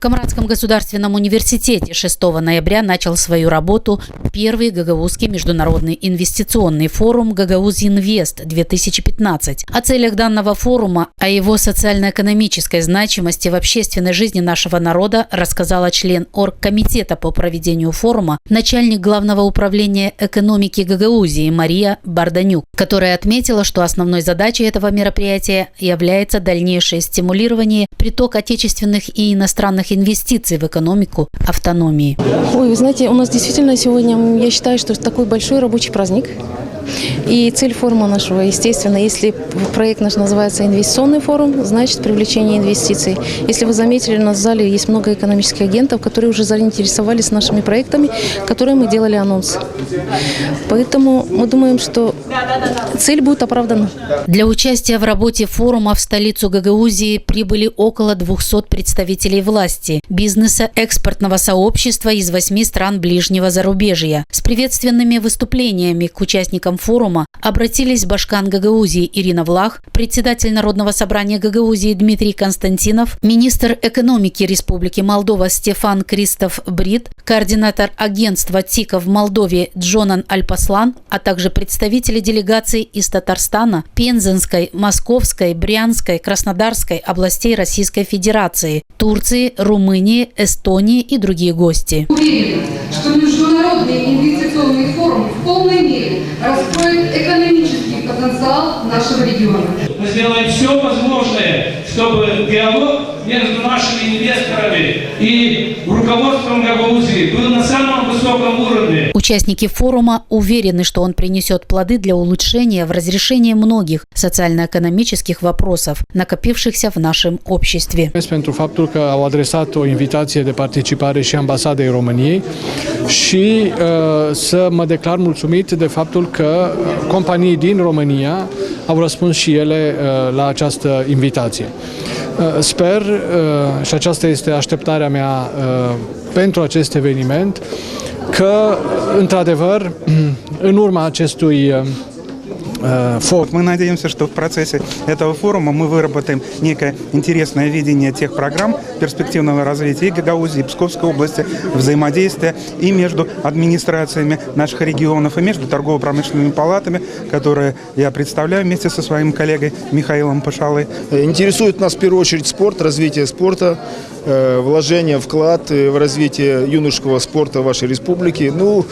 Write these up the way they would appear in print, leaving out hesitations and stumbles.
В Камрадском государственном университете 6 ноября начал свою работу первый Гагаузский международный инвестиционный форум «Гагаuz Инвест-2015». О целях данного форума, о его социально-экономической значимости в общественной жизни нашего народа рассказала член оргкомитета по проведению форума, начальник Главного управления экономики Гагаузии Мария Барданюк, которая отметила, что основной задачей этого мероприятия является дальнейшее стимулирование притока отечественных и иностранных инвестиций в экономику автономии. Вы знаете, у нас действительно сегодня, я считаю, что это такой большой рабочий праздник. И цель форума нашего, естественно, если проект наш называется «Инвестиционный форум», значит привлечение инвестиций. Если вы заметили, у нас в зале есть много экономических агентов, которые уже заинтересовались нашими проектами, которые мы делали анонс. Поэтому мы думаем, что цель будет оправдана. Для участия в работе форума в столицу Гагаузии прибыли около 200 представителей власти, бизнеса, экспортного сообщества из 8 стран ближнего зарубежья. С приветственными выступлениями к участникам форума обратились Башкан Гагаузии Ирина Влах, председатель Народного собрания Гагаузии Дмитрий Константинов, министр экономики Республики Молдова Стефан Кристоф Брит, координатор агентства ТИКа в Молдове Джонан Альпаслан, а также представители делегаций из Татарстана, Пензенской, Московской, Брянской, Краснодарской областей Российской Федерации, Турции, Румынии, Эстонии и другие гости. Уверен, что Международный инвестиционный форум в полной мере раскроет экономический потенциал нашего региона. Мы сделаем все возможное, чтобы диалог между нашими инвесторами и руководством Гагаузии был на самом высоком уровне. Участники форума уверены, что он принесет плоды для улучшения в разрешении многих социально-экономических вопросов, накопившихся в нашем обществе. Pentru faptul că au adresat o invitație de participare și ambasadei României și să mă declar mulțumit de faptul că companii din România au răspuns și ele la această invitație. Sper, și aceasta este așteptarea mea pentru acest eveniment, că, într-adevăr, în urma acestui Мы надеемся, что в процессе этого форума мы выработаем некое интересное видение тех программ перспективного развития и Гагаузии, и Псковской области, взаимодействия и между администрациями наших регионов, и между торгово-промышленными палатами, которые я представляю вместе со своим коллегой Михаилом Пашалой. Интересует нас в первую очередь спорт, развитие спорта, вложение, вклад в развитие юношеского спорта вашей республики. Ну,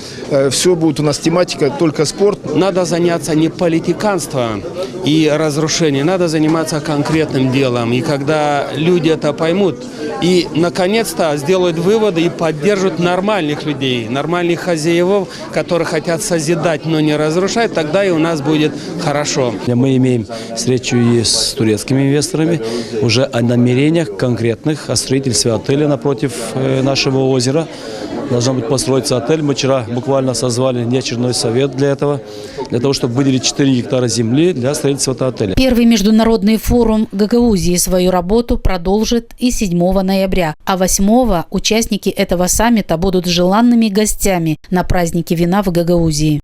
все будет у нас тематика, только спорт. Надо заняться не политиканством и разрушением, надо заниматься конкретным делом. И когда люди это поймут и, наконец-то, сделают выводы и поддержат нормальных людей, нормальных хозяев, которые хотят созидать, но не разрушать, тогда и у нас будет хорошо. Мы имеем встречу и с турецкими инвесторами уже о намерениях конкретных, о строительстве отеля напротив нашего озера. Должен быть построиться отель. Мы вчера буквально созвали неочередной совет для того, чтобы выделить 4 гектара земли для строительства этого отеля. Первый международный форум Гагаузии свою работу продолжит и 7 ноября, а 8 участники этого саммита будут желанными гостями на празднике вина в Гагаузии.